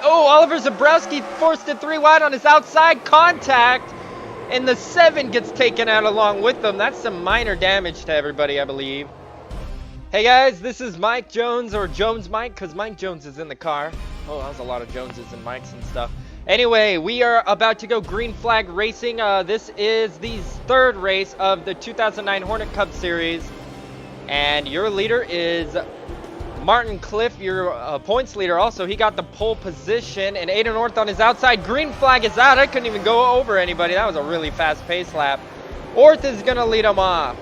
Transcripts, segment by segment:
Oh, Oliver Zabrowski forced it 3 wide on his outside contact. And the 7 gets taken out along with them. That's some minor damage to everybody, I believe. Hey guys, this is Mike Jones, or Jones Mike, because Mike Jones is in the car. Oh, that was a lot of Joneses and Mikes and stuff. Anyway, we are about to go green flag racing. This is the 3rd race of the 2009 Hornet Cup Series. And your leader is Martin Cliff, your points leader. Also, he got the pole position, and Aiden Orth on his outside. Green flag is out. I couldn't even go over anybody. That was a really fast pace lap. Orth is going to lead him off.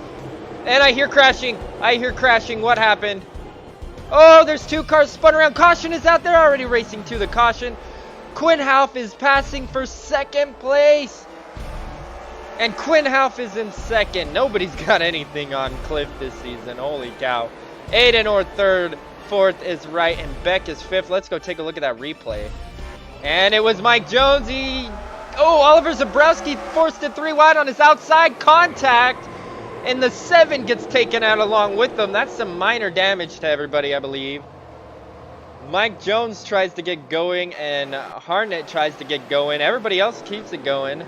And I hear crashing. I hear crashing. What happened? Oh, there's 2 cars spun around. Caution is out there, already racing to the caution. Quinn Houff is passing for 2nd place. And Quinn Houff is in 2nd. Nobody's got anything on Cliff this season. Holy cow. Aiden Orth 3rd. 4th is right, and Beck is 5th. Let's go take a look at that replay. And it was Mike Jones. Oh, Oliver Zabrowski forced it 3 wide on his outside contact. And the 7 gets taken out along with them. That's some minor damage to everybody, I believe. Mike Jones tries to get going, and Hornet tries to get going. Everybody else keeps it going.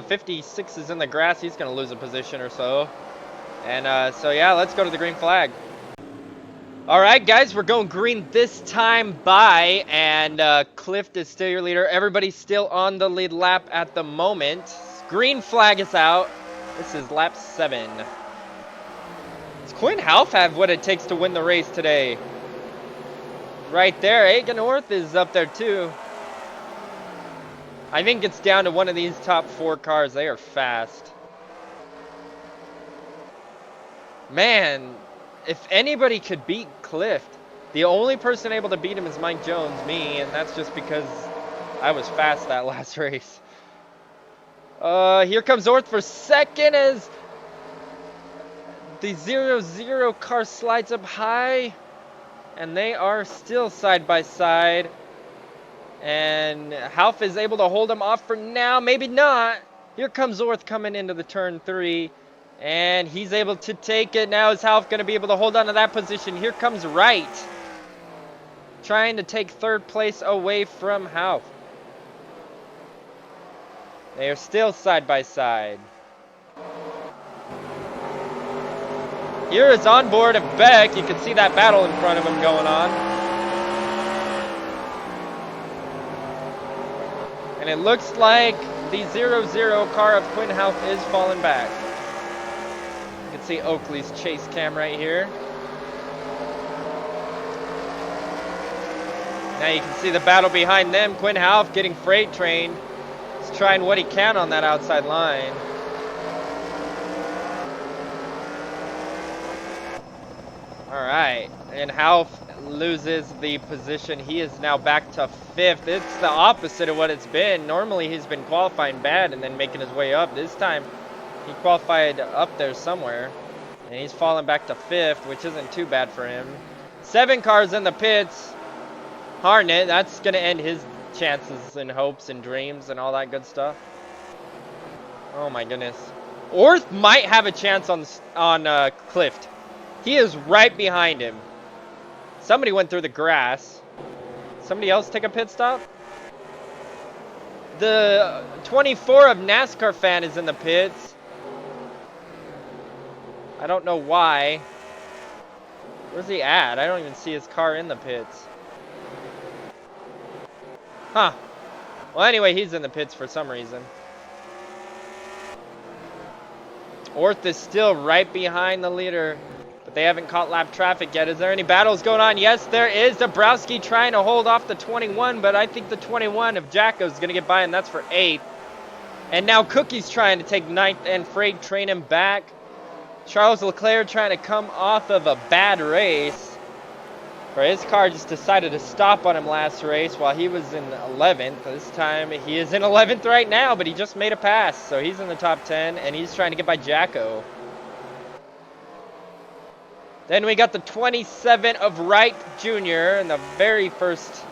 56 is in the grass. He's going to lose a position or so. And so, yeah, let's go to the green flag. All right, guys, we're going green this time by, and Cliff is still your leader. Everybody's still on the lead lap at the moment. Green flag is out. This is lap 7. Does Quinn Houff have what it takes to win the race today? Right there. Aiden Orth is up there too. I think it's down to one of these top 4 cars. They are fast. Man, if anybody could beat Cliff, the only person able to beat him is Mike Jones, me, and that's just because I was fast that last race. Here comes Orth for 2nd as the 0-0 car slides up high, and they are still side by side. And Houff is able to hold him off for now, maybe not. Here comes Orth coming into the turn 3. And he's able to take it. Now is Houff going to be able to hold on to that position? Here comes Wright, trying to take 3rd place away from Houff. They are still side by side. Here is on board of Beck. You can see that battle in front of him going on. And it looks like the 0-0 car of Quinn Houff is falling back. You can see Oakley's chase cam right here. Now you can see the battle behind them. Quinn Houff getting freight trained. He's trying what he can on that outside line. Alright, and Houff loses the position. He is now back to 5th. It's the opposite of what it's been. Normally he's been qualifying bad and then making his way up. This time he qualified up there somewhere, and he's fallen back to 5th, which isn't too bad for him. 7 cars in the pits. Hornet, that's going to end his chances and hopes and dreams and all that good stuff. Oh my goodness. Orth might have a chance on Cliff. He is right behind him. Somebody went through the grass. Somebody else take a pit stop? The 24 of NASCAR fan is in the pits. I don't know why. Where's he at? I don't even see his car in the pits. Huh. Well, anyway, he's in the pits for some reason. Orth is still right behind the leader, but they haven't caught lap traffic yet. Is there any battles going on? Yes, there is. Dabrowski trying to hold off the 21, but I think the 21 of Jacko is going to get by, and that's for 8th. And now Cookie's trying to take 9th and freight train him back. Charles Leclerc trying to come off of a bad race, where his car just decided to stop on him last race while he was in 11th. This time he is in 11th right now, but he just made a pass, so he's in the top 10, and he's trying to get by Jacko. Then we got the 27 of Wright Jr. in the very first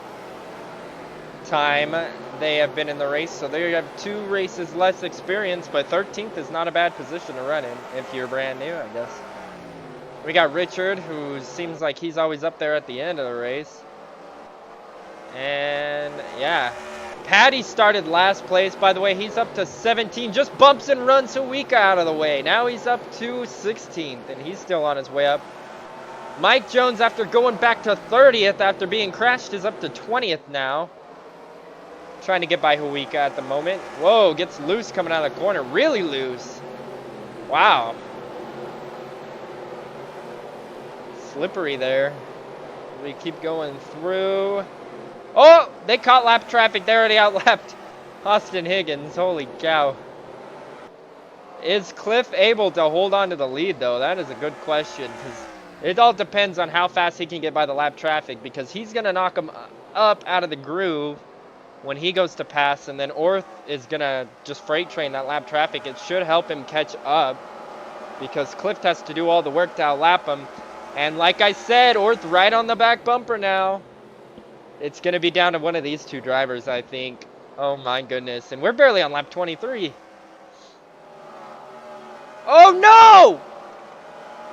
time they have been in the race, so they have 2 races less experience, but 13th is not a bad position to run in if you're brand new, I guess. We got Richard, who seems like he's always up there at the end of the race. And yeah, Patty started last place. By the way, he's up to 17. Just bumps and runs Huika out of the way. Now he's up to 16th, and he's still on his way up. Mike Jones, after going back to 30th after being crashed, is up to 20th now. Trying to get by Huika at the moment. Whoa, gets loose coming out of the corner. Really loose. Wow. Slippery there. We keep going through. Oh, they caught lap traffic. They already outlapped Austin Higgins. Holy cow. Is Cliff able to hold on to the lead, though? That is a good question, because it all depends on how fast he can get by the lap traffic, because he's going to knock him up out of the groove when he goes to pass, and then Orth is going to just freight train that lap traffic. It should help him catch up, because Cliff has to do all the work to outlap him. And like I said, Orth right on the back bumper now. It's going to be down to one of these two drivers, I think. Oh my goodness. And we're barely on lap 23. Oh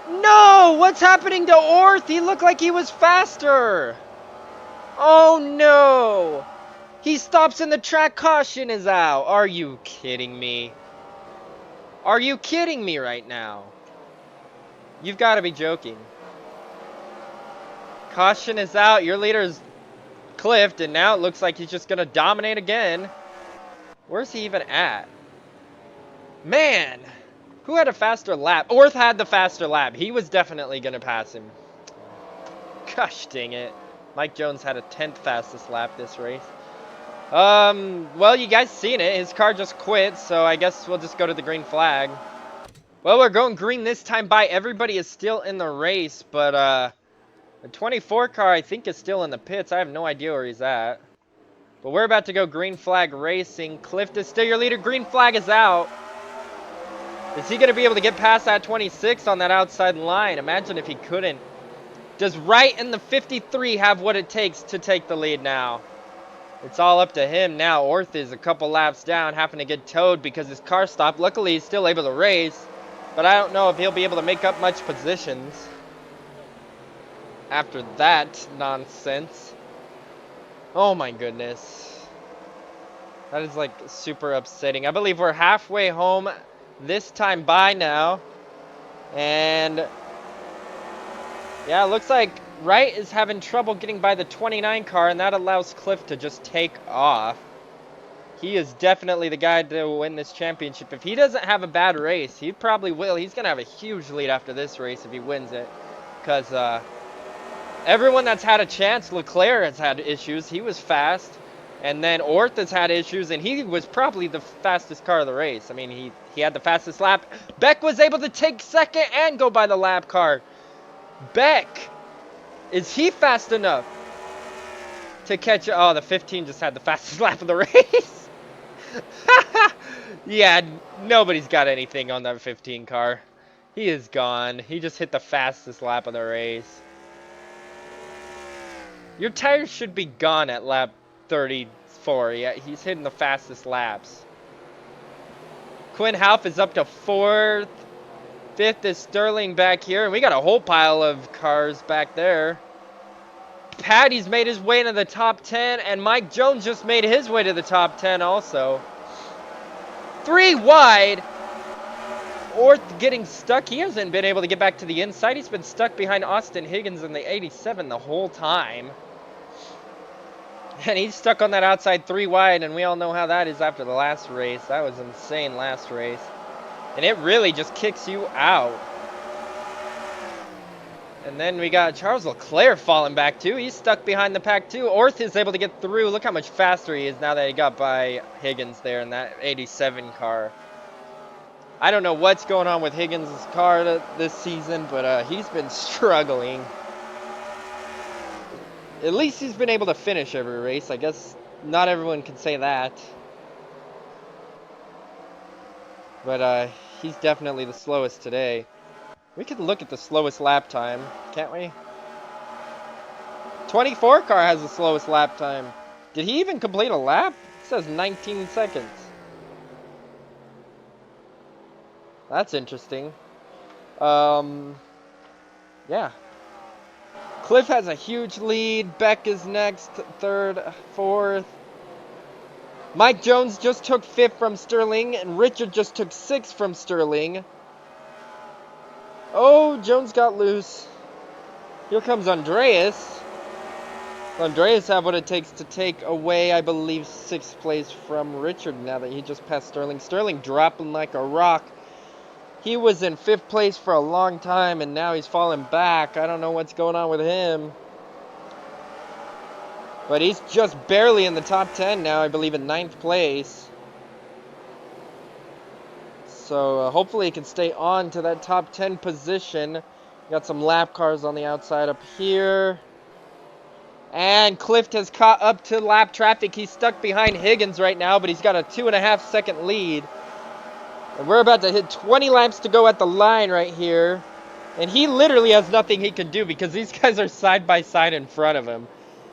no! No! What's happening to Orth? He looked like he was faster. Oh no! He stops and the track caution is out. Are you kidding me? Are you kidding me right now? You've got to be joking. Caution is out. Your leader's cliffed, and now it looks like he's just going to dominate again. Where's he even at? Man! Who had a faster lap? Orth had the faster lap. He was definitely going to pass him. Gosh dang it. Mike Jones had a 10th fastest lap this race. Well, you guys seen it. His car just quit, so I guess we'll just go to the green flag. Well, we're going green this time by. Everybody is still in the race, but, the 24 car, I think, is still in the pits. I have no idea where he's at. But we're about to go green flag racing. Cliff is still your leader. Green flag is out. Is he going to be able to get past that 26 on that outside line? Imagine if he couldn't. Does Wright in the 53 have what it takes to take the lead now? It's all up to him now. Orth is a couple laps down, having to get towed because his car stopped. Luckily, he's still able to race. But I don't know if he'll be able to make up much positions after that nonsense. Oh my goodness. That is like super upsetting. I believe we're halfway home this time by now. And yeah, it looks like Wright is having trouble getting by the 29 car, and that allows Cliff to just take off. He is definitely the guy to win this championship. If he doesn't have a bad race, he probably will. He's going to have a huge lead after this race if he wins it. Because everyone that's had a chance, Leclerc has had issues. He was fast. And then Orth has had issues, and he was probably the fastest car of the race. I mean, he had the fastest lap. Beck was able to take second and go by the lap car. Beck, is he fast enough to catch? Oh, the 15 just had the fastest lap of the race. Yeah, nobody's got anything on that 15 car. He is gone. He just hit the fastest lap of the race. Your tires should be gone at lap 34. Yeah, he's hitting the fastest laps. Quinn Half is up to 4th. 5th is Sterling back here. And we got a whole pile of cars back there. Patty's made his way into the top 10. And Mike Jones just made his way to the top 10 also. 3 wide. Orth getting stuck. He hasn't been able to get back to the inside. He's been stuck behind Austin Higgins in the 87 the whole time. And he's stuck on that outside 3 wide, and we all know how that is after the last race. That was insane last race. And it really just kicks you out. And then we got Charles Leclerc falling back too. He's stuck behind the pack too. Orth is able to get through. Look how much faster he is now that he got by Higgins there in that 87 car. I don't know what's going on with Higgins' car this season, but he's been struggling. At least he's been able to finish every race. I guess not everyone can say that. But he's definitely the slowest today. We could look at the slowest lap time, can't we? 24 car has the slowest lap time. Did he even complete a lap? It says 19 seconds. That's interesting. Yeah. Cliff has a huge lead. Beck is next, third, fourth. Mike Jones just took 5th from Sterling, and Richard just took 6th from Sterling. Oh, Jones got loose. Here comes Andreas. Andreas have what it takes to take away, I believe, 6th place from Richard now that he just passed Sterling. Sterling dropping like a rock. He was in 5th place for a long time, and now he's falling back. I don't know what's going on with him. But he's just barely in the top 10 now, I believe, in 9th place. So hopefully he can stay on to that top 10 position. Got some lap cars on the outside up here. And Clift has caught up to lap traffic. He's stuck behind Higgins right now, but he's got a 2.5 second lead. And we're about to hit 20 laps to go at the line right here. And he literally has nothing he can do because these guys are side by side in front of him.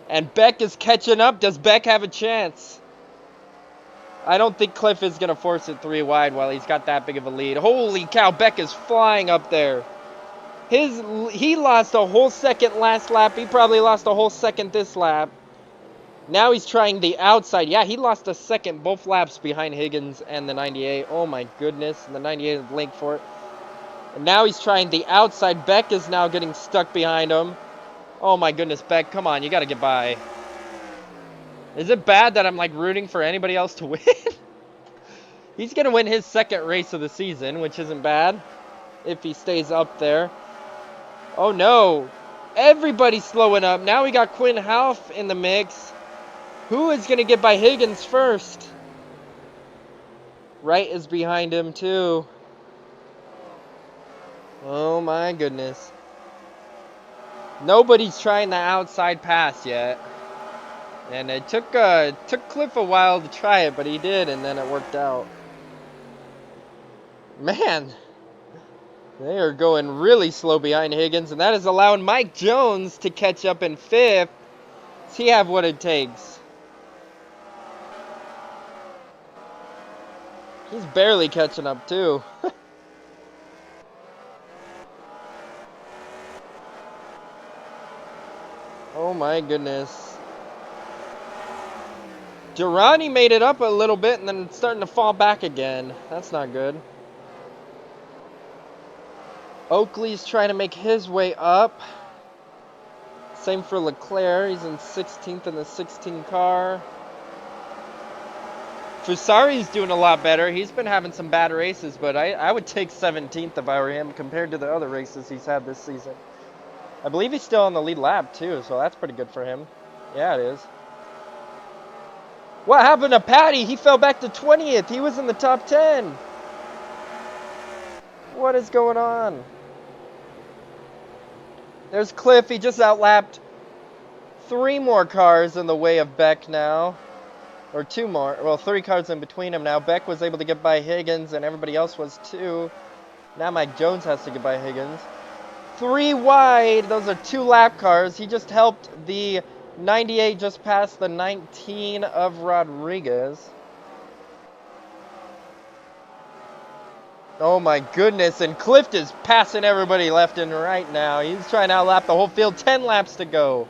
And Beck is catching up. Does Beck have a chance? I don't think Cliff is going to force it 3 wide while he's got that big of a lead. Holy cow, Beck is flying up there. He lost a whole second last lap. He probably lost a whole second this lap. Now he's trying the outside. Yeah, he lost a second both laps behind Higgins and the 98. Oh my goodness. And the 98 is linked for it. And now he's trying the outside. Beck is now getting stuck behind him. Oh my goodness, Beck, come on. You got to get by. Is it bad that I'm like rooting for anybody else to win? He's going to win his 2nd race of the season, which isn't bad if he stays up there. Oh no, everybody's slowing up. Now we got Quinn Half in the mix. Who is going to get by Higgins first? Wright is behind him too. Oh my goodness. Nobody's trying the outside pass yet. And it took Cliff a while to try it, but he did, and then it worked out. Man. They are going really slow behind Higgins, and that is allowing Mike Jones to catch up in 5th. Does he have what it takes? He's barely catching up, too. Oh, my goodness. Durrani made it up a little bit, and then it's starting to fall back again. That's not good. Oakley's trying to make his way up. Same for Leclerc. He's in 16th in the 16 car. Fusari's doing a lot better. He's been having some bad races, but I would take 17th if I were him compared to the other races he's had this season. I believe he's still on the lead lap, too, so that's pretty good for him. Yeah, it is. What happened to Patty? He fell back to 20th. He was in the top 10. What is going on? There's Cliff. He just outlapped 3 more cars in the way of Beck now. Or 2 more. Well, 3 cars in between him now. Beck was able to get by Higgins, and everybody else was too. Now Mike Jones has to get by Higgins. 3 wide. Those are 2 lap cars. He just helped the 98 just past the 19 of Rodriguez. Oh my goodness, and Clift is passing everybody left and right now. He's trying to outlap the whole field. 10 laps to go.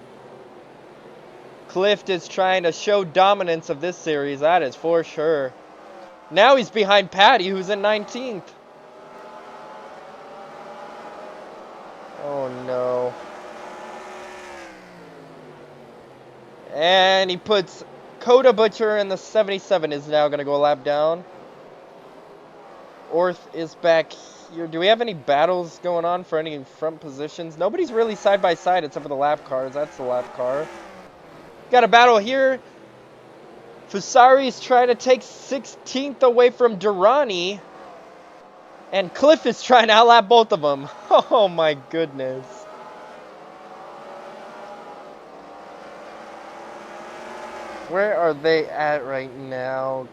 Clift is trying to show dominance of this series, that is for sure. Now he's behind Patty, who's in 19th. Oh no. And he puts Coda Butcher in the 77 is now going to go a lap down. Orth is back here. Do we have any battles going on for any front positions? Nobody's really side by side except for the lap cars. That's the lap car. Got a battle here. Fusari's trying to take 16th away from Durrani. And Cliff is trying to outlap both of them. Oh my goodness. Where are they at right now?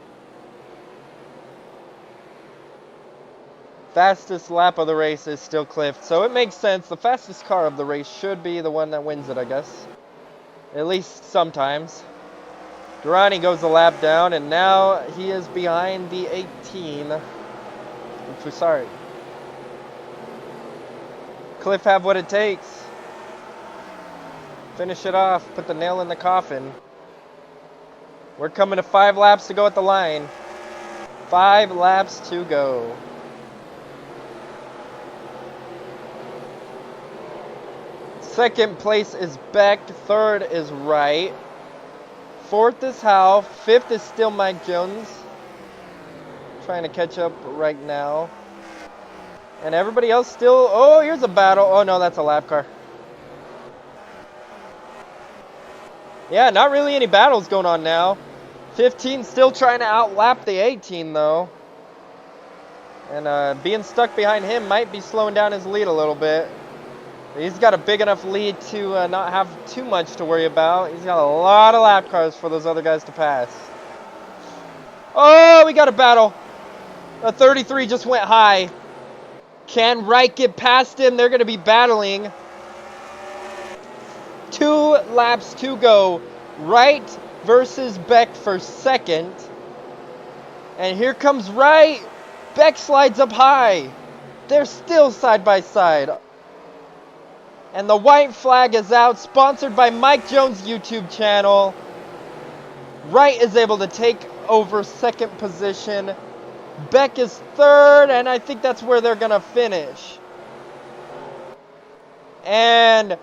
Fastest lap of the race is still Cliff, so it makes sense. The fastest car of the race should be the one that wins it, I guess. At least sometimes. Durrani goes a lap down, and now he is behind the 18. Fusari. Cliff have what it takes. Finish it off. Put the nail in the coffin. We're coming to 5 laps to go at the line. 5 laps to go. Second place is Beck. Third is Wright. Fourth is Howe. Fifth is still Mike Jones. Trying to catch up right now. And everybody else still... Oh, here's a battle. Oh, no, that's a lap car. Yeah, not really any battles going on now. 15 still trying to outlap the 18, though. And being stuck behind him might be slowing down his lead a little bit. He's got a big enough lead to not have too much to worry about. He's got a lot of lap cars for those other guys to pass. Oh, we got a battle. A 33 just went high. Can Wright get past him? They're going to be battling. 2 laps to go. Wright versus Beck for second. And here comes Wright. Beck slides up high. They're still side by side. And the white flag is out, sponsored by Mike Jones' YouTube channel. Wright is able to take over second position. Beck is third, and I think that's where they're going to finish. And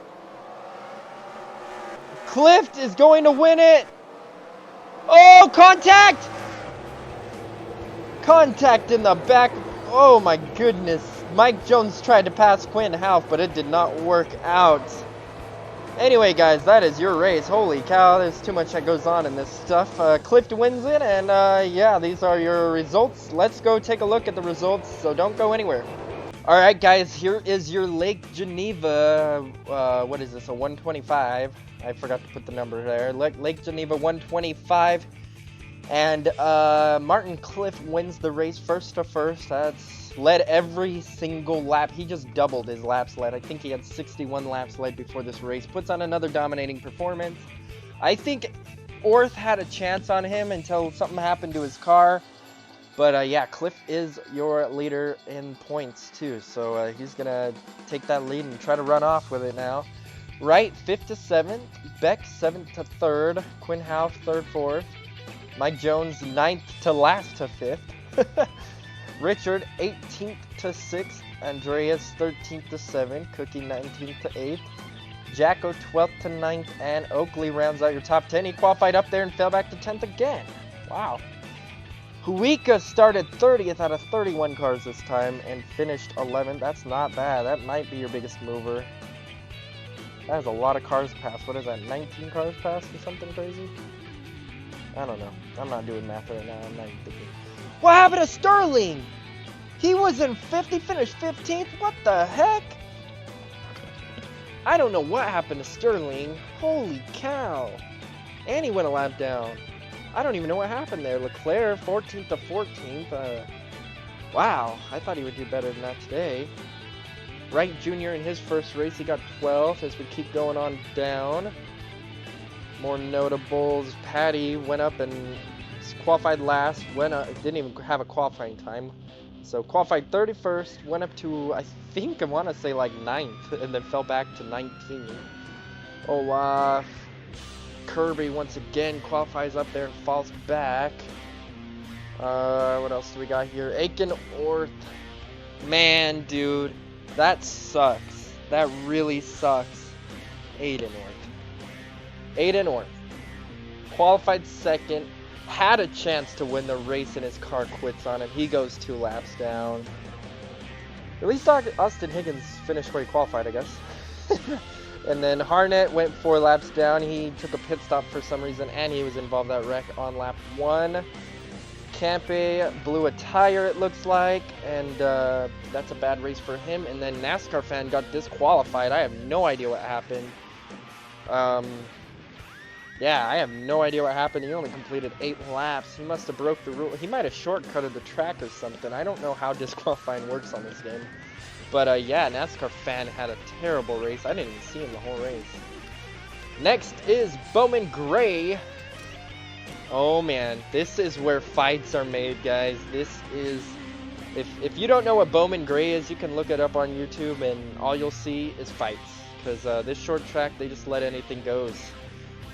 Clift is going to win it. Oh, contact! Contact in the back. Oh, my goodness. Mike Jones tried to pass Quinn Half, but it did not work out. Anyway, guys, that is your race. Holy cow, there's too much that goes on in this stuff. Clift wins it, and yeah, these are your results. Let's go take a look at the results, so don't go anywhere. Alright, guys, here is your Lake Geneva, what is this, a 125? I forgot to put the number there. Lake Geneva 125. And Martin Cliff wins the race first to first. That's led every single lap. He just doubled his laps led. I think he had 61 laps led before this race. Puts on another dominating performance. I think Orth had a chance on him until something happened to his car. But yeah, Cliff is your leader in points too. So he's going to take that lead and try to run off with it now. Wright, 5th to 7th. Beck, 7th to 3rd. Quinn Half, 3rd, 4th. Mike Jones, 9th to last to 5th. Richard, 18th to 6th. Andreas, 13th to 7th. Cookie, 19th to 8th. Jacko, 12th to 9th. And Oakley rounds out your top 10. He qualified up there and fell back to 10th again. Wow. Huika started 30th out of 31 cars this time and finished 11th. That's not bad. That might be your biggest mover. That has a lot of cars passed. What is that, 19 cars passed or something crazy? I don't know. I'm not doing math right now. I'm not even thinking. What happened to Sterling? He was in 5th. He finished 15th. What the heck? I don't know what happened to Sterling. Holy cow. And he went a lap down. I don't even know what happened there. Leclerc, 14th to 14th. Wow. I thought he would do better than that today. Wright Jr. in his first race, he got 12th as we keep going on down. More notables. Patty went up and qualified last. Didn't even have a qualifying time. So qualified 31st. Went up to, I think, I want to say like 9th. And then fell back to 19. Olaf. Kirby once again qualifies up there and falls back. What else do we got here? Aiken Orth. Man, dude. That sucks. That really sucks. Aiden Orth. Aiden Orth qualified second, had a chance to win the race and his car quits on him. He goes 2 laps down. At least Austin Higgins finished where he qualified, I guess. And then Hornet went 4 laps down. He took a pit stop for some reason and he was involved in that wreck on lap 1. Campe blew a tire, it looks like, and that's a bad race for him. And then NASCAR fan got disqualified. I have no idea what happened. Yeah, I have no idea what happened. He only completed 8 laps. He must have broke the rule. He might have shortcutted the track or something. I don't know how disqualifying works on this game. But yeah, NASCAR fan had a terrible race. I didn't even see him the whole race. Next is Bowman Gray. Oh man, this is where fights are made, guys. This is, if you don't know what Bowman Gray is, you can look it up on YouTube and all you'll see is fights. because this short track, they just let anything goes.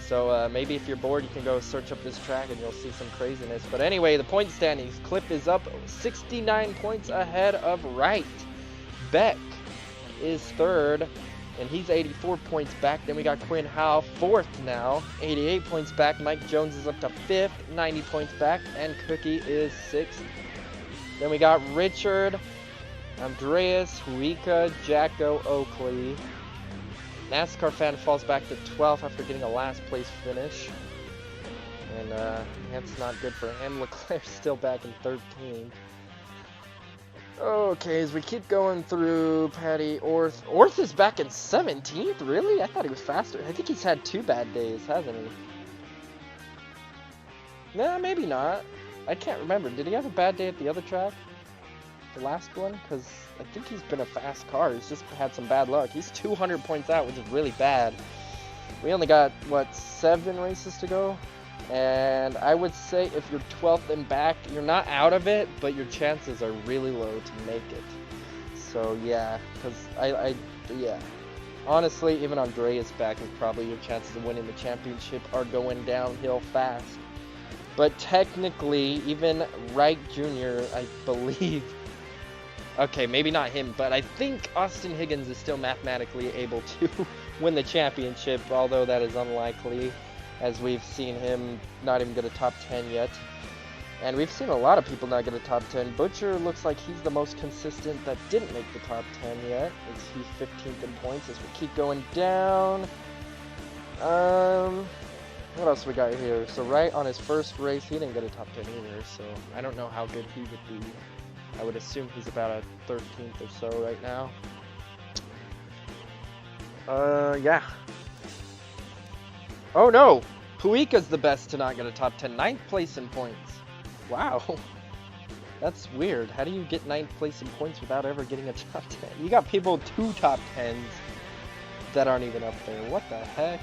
So maybe if you're bored, you can go search up this track and you'll see some craziness. But anyway, the point standings. Clip is up 69 points ahead of Wright. Beck is third, and he's 84 points back. Then we got Quinn Howe, fourth now, 88 points back. Mike Jones is up to fifth, 90 points back. And Cookie is sixth. Then we got Richard, Andreas, Huika, Jacko, Oakley. NASCAR fan falls back to 12th after getting a last place finish. And that's not good for him. Leclerc's still back in 13th. Okay, as we keep going through, Patty Orth. Orth is back in 17th? Really? I thought he was faster. I think he's had 2 bad days, hasn't he? Nah, maybe not. I can't remember. Did he have a bad day at the other track? The last one? Because I think he's been a fast car. He's just had some bad luck. He's 200 points out, which is really bad. We only got, what, 7 races to go? And I would say if you're 12th and back, you're not out of it, but your chances are really low to make it. So, yeah, because yeah. Honestly, even Andreas back, and probably your chances of winning the championship are going downhill fast. But technically, even Wright Jr., I believe... Okay, maybe not him, but I think Austin Higgins is still mathematically able to win the championship, although that is unlikely, as we've seen him not even get a top 10 yet. And we've seen a lot of people not get a top 10. Butcher looks like he's the most consistent that didn't make the top 10 yet. He's 15th in points as we keep going down. What else we got here? So Wright on his first race, he didn't get a top 10 either, so I don't know how good he would be. I would assume he's about a 13th or so right now. Yeah. Oh no! Puika's the best to not get a top 10. 9th place in points. Wow. That's weird. How do you get 9th place in points without ever getting a top 10? You got people 2 top 10s that aren't even up there. What the heck?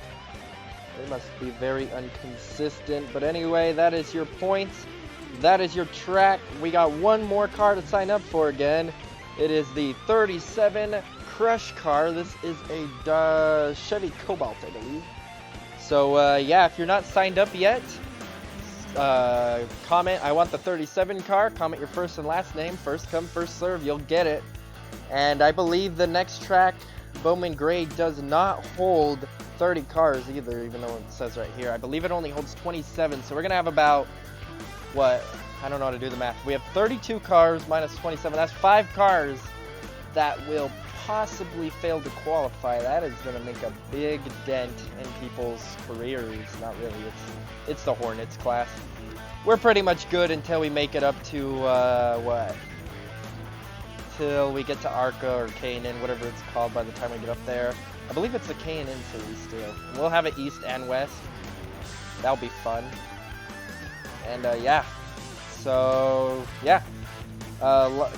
They must be very inconsistent. But anyway, that is your points. That is your track. We got one more car to sign up for again. It is the 37 Crush car. This is a Chevy Cobalt, I believe. So, yeah, if you're not signed up yet, comment, I want the 37 car. Comment your first and last name. First come, first serve. You'll get it. And I believe the next track, Bowman Gray, does not hold 30 cars either, even though it says right here. I believe it only holds 27. So we're going to have about... what? I don't know how to do the math. We have 32 cars minus 27. That's 5 cars that will possibly fail to qualify. That is going to make a big dent in people's careers. Not really. It's the Hornets class. We're pretty much good until we make it up to, what? Till we get to ARCA or K&N, whatever it's called by the time we get up there. I believe it's the K&N series still. We'll have it East and West. That'll be fun. And yeah, so yeah,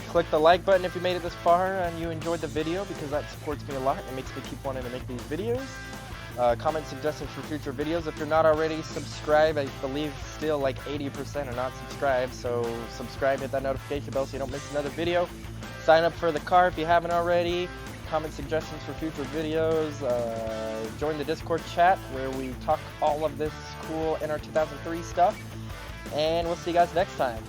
click the like button if you made it this far and you enjoyed the video, because that supports me a lot and makes me keep wanting to make these videos. Comment suggestions for future videos. If you're not already, subscribe. I believe still like 80% are not subscribed, so subscribe, hit that notification bell so you don't miss another video. Sign up for the car if you haven't already. Comment suggestions for future videos. Join the Discord chat where we talk all of this cool NR2003 stuff. And we'll see you guys next time.